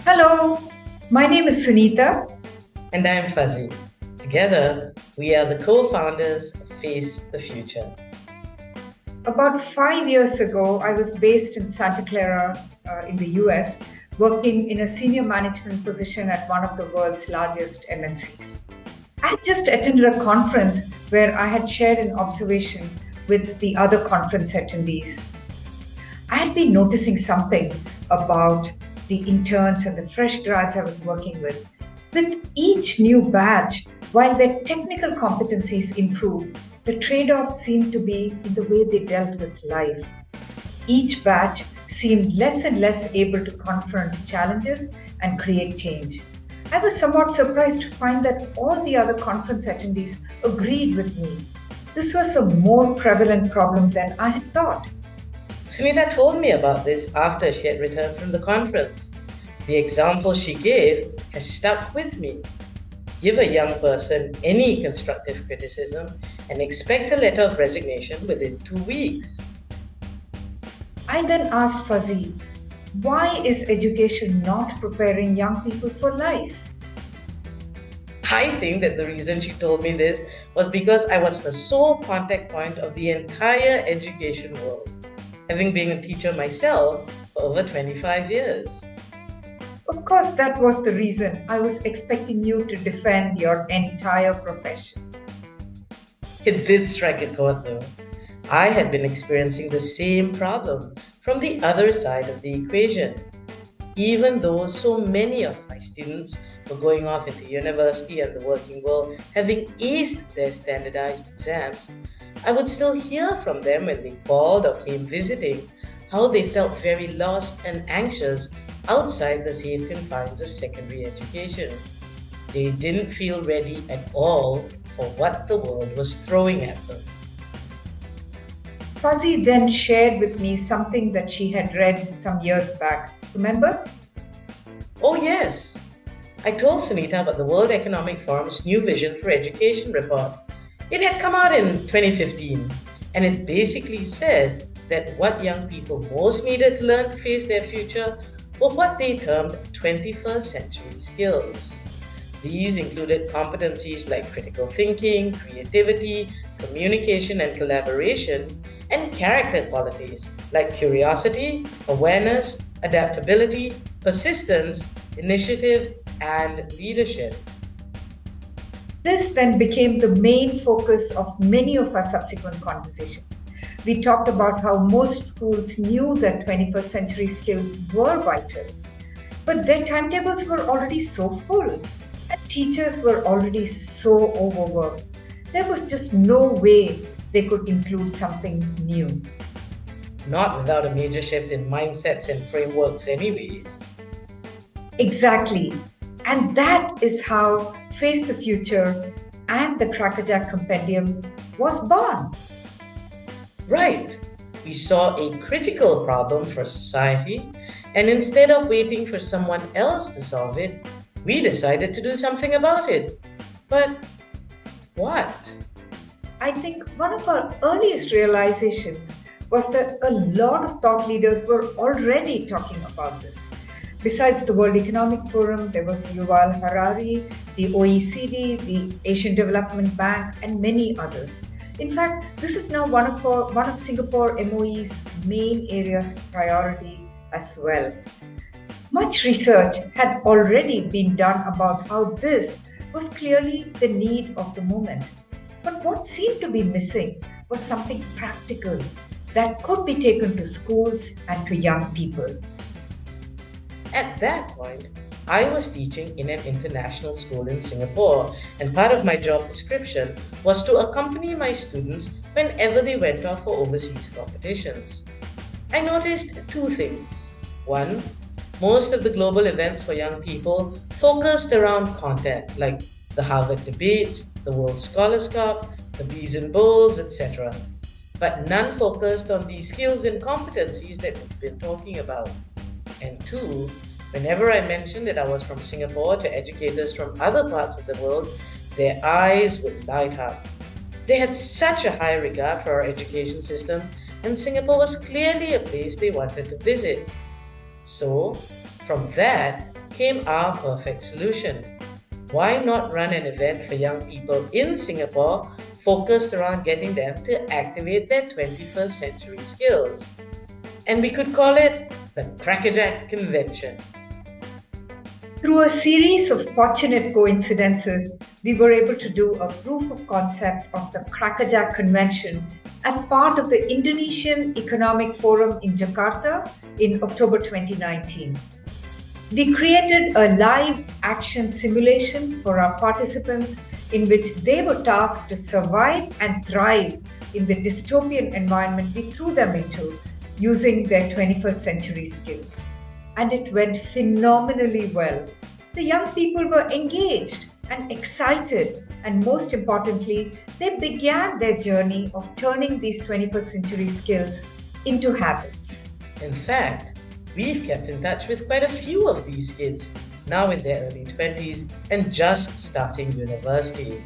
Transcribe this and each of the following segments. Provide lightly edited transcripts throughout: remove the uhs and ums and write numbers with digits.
Hello, my name is Sunita. And I'm Fuzzy. Together, we are the co founders of Face the Future. About 5 years ago, I was based in Santa Clara, in the US, working in a senior management position at one of the world's largest MNCs. I had just attended a conference where I had shared an observation with the other conference attendees. I had been noticing something about the interns and the fresh grads I was working with. With each new batch, while their technical competencies improved, the trade off seemed to be in the way they dealt with life. Each batch seemed less and less able to confront challenges and create change. I was somewhat surprised to find that all the other conference attendees agreed with me. This was a more prevalent problem than I had thought. Sunita told me about this after she had returned from the conference. The example she gave has stuck with me. Give a young person any constructive criticism and expect a letter of resignation within 2 weeks. I then asked Fuzzy, why is education not preparing young people for life? I think that the reason she told me this was because I was the sole contact point of the entire education world, having been a teacher myself for over 25 years. Of course, that was the reason. I was expecting you to defend your entire profession. It did strike a chord though. I had been experiencing the same problem from the other side of the equation. Even though so many of my students were going off into university and the working world having aced their standardized exams, I would still hear from them when they called or came visiting how they felt very lost and anxious outside the safe confines of secondary education. They didn't feel ready at all for what the world was throwing at them. Fuzzy then shared with me something that she had read some years back. Remember? Oh, yes. I told Sunita about the World Economic Forum's New Vision for Education report. It had come out in 2015, and it basically said that what young people most needed to learn to face their future were what they termed 21st century skills. These included competencies like critical thinking, creativity, communication and collaboration, and character qualities like curiosity, awareness, adaptability, persistence, initiative, and leadership. This then became the main focus of many of our subsequent conversations. We talked about how most schools knew that 21st century skills were vital, but their timetables were already so full and teachers were already so overworked. There was just no way they could include something new. Not without a major shift in mindsets and frameworks, anyways. Exactly. And that is how Face the Future and the Crackerjack Compendium was born. Right. We saw a critical problem for society, and instead of waiting for someone else to solve it, we decided to do something about it. But what? I think one of our earliest realizations was that a lot of thought leaders were already talking about this. Besides the World Economic Forum, there was Yuval Harari, the OECD, the Asian Development Bank, and many others. In fact, this is now one of Singapore MOE's main areas of priority as well. Much research had already been done about how this was clearly the need of the moment. But what seemed to be missing was something practical that could be taken to schools and to young people. At that point, I was teaching in an international school in Singapore, and part of my job description was to accompany my students whenever they went off for overseas competitions. I noticed two things. One, most of the global events for young people focused around content like the Harvard debates, the World Scholars Cup, the Bees and Bowls, etc. But none focused on these skills and competencies that we've been talking about. And two, whenever I mentioned that I was from Singapore to educators from other parts of the world, their eyes would light up. They had such a high regard for our education system, and Singapore was clearly a place they wanted to visit. So, from that came our perfect solution. Why not run an event for young people in Singapore focused around getting them to activate their 21st century skills? And we could call it the Crackerjack Convention. Through a series of fortunate coincidences, we were able to do a proof of concept of the Crackerjack Convention as part of the Indonesian Economic Forum in Jakarta in October 2019. We created a live action simulation for our participants in which they were tasked to survive and thrive in the dystopian environment we threw them into using their 21st century skills. And it went phenomenally well. The young people were engaged and excited, and most importantly, they began their journey of turning these 21st century skills into habits. In fact, we've kept in touch with quite a few of these kids, now in their early 20s and just starting university.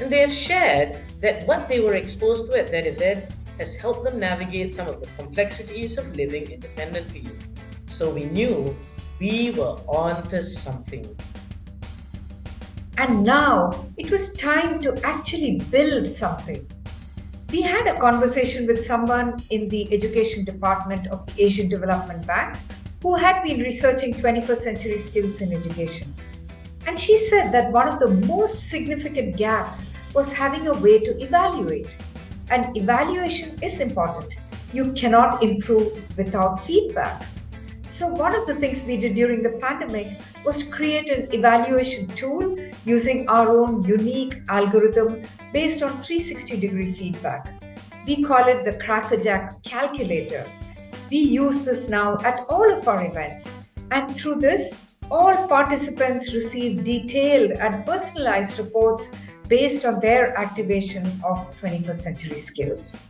And they have shared that what they were exposed to at that event has helped them navigate some of the complexities of living independently. So we knew we were on to something. And now it was time to actually build something. We had a conversation with someone in the education department of the Asian Development Bank who had been researching 21st century skills in education. And she said that one of the most significant gaps was having a way to evaluate. And evaluation is important. You cannot improve without feedback. So one of the things we did during the pandemic was to create an evaluation tool using our own unique algorithm based on 360-degree feedback. We call it the Crackerjack Calculator. We use this now at all of our events. And through this, all participants receive detailed and personalized reports based on their activation of 21st century skills.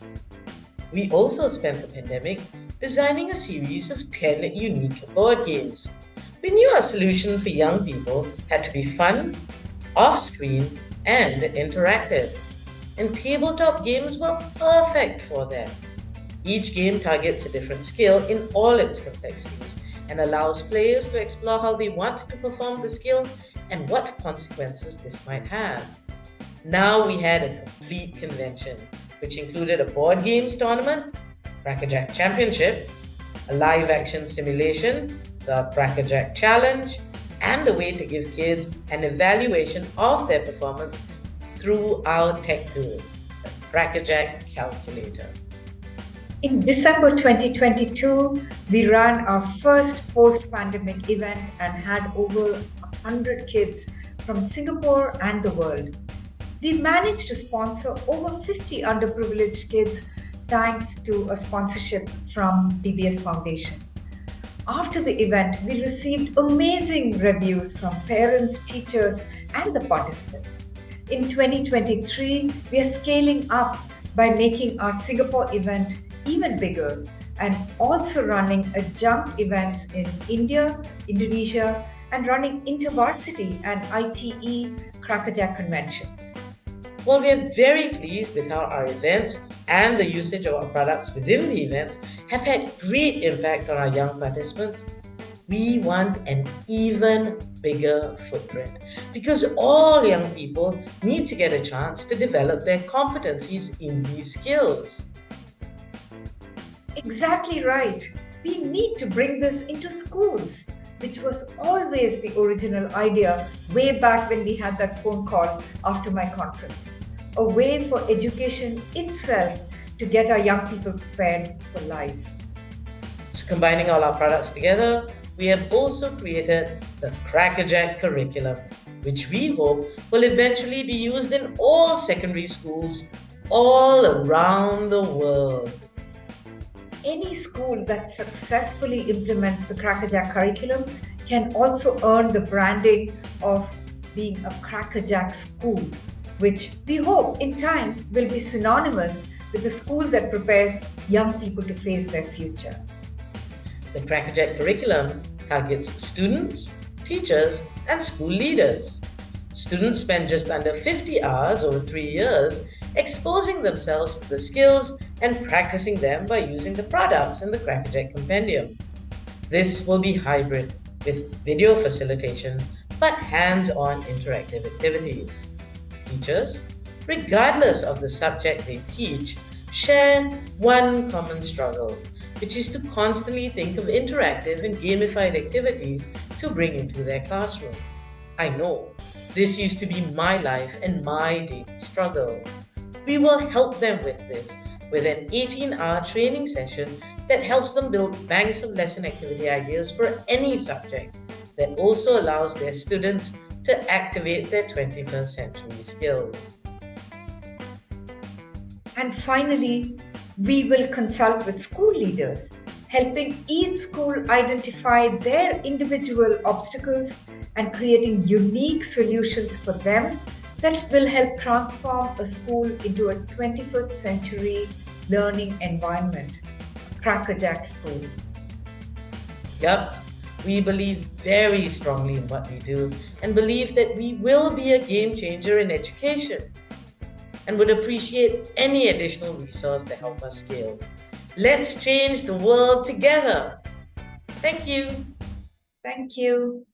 We also spent the pandemic designing a series of 10 unique board games. We knew our solution for young people had to be fun, off-screen, and interactive. And tabletop games were perfect for them. Each game targets a different skill in all its complexities and allows players to explore how they want to perform the skill and what consequences this might have. Now we had a complete convention, which included a board games tournament, Crackerjack Championship, a live action simulation, the Crackerjack Challenge, and a way to give kids an evaluation of their performance through our tech tool, the Crackerjack Calculator. In December 2022, we ran our first post-pandemic event and had over 100 kids from Singapore and the world. We managed to sponsor over 50 underprivileged kids thanks to a sponsorship from DBS Foundation. After the event, we received amazing reviews from parents, teachers, and the participants. In 2023, we are scaling up by making our Singapore event even bigger and also running adjunct events in India, Indonesia, and running InterVarsity and ITE Crackerjack conventions. While we are very pleased with how our events and the usage of our products within the events have had great impact on our young participants, we want an even bigger footprint because all young people need to get a chance to develop their competencies in these skills. Exactly right. We need to bring this into schools, which was always the original idea way back when we had that phone call after my conference. A way for education itself to get our young people prepared for life. So combining all our products together, we have also created the Crackerjack curriculum, which we hope will eventually be used in all secondary schools all around the world. Any school that successfully implements the Crackerjack curriculum can also earn the branding of being a Crackerjack school, which we hope in time will be synonymous with a school that prepares young people to face their future. The Crackerjack curriculum targets students, teachers, and school leaders. Students spend just under 50 hours over 3 years exposing themselves to the skills and practicing them by using the products in the Crackerjack Compendium. This will be hybrid, with video facilitation but hands on interactive activities. Teachers, regardless of the subject they teach, share one common struggle, which is to constantly think of interactive and gamified activities to bring into their classroom. I know this used to be my life and my daily struggle. We will help them with this with an 18-hour training session that helps them build banks of lesson activity ideas for any subject that also allows their students to activate their 21st century skills. And finally, we will consult with school leaders, helping each school identify their individual obstacles and creating unique solutions for them that will help transform a school into a 21st century learning environment, a Crackerjack School. Yup, we believe very strongly in what we do and believe that we will be a game changer in education and would appreciate any additional resource to help us scale. Let's change the world together. Thank you. Thank you.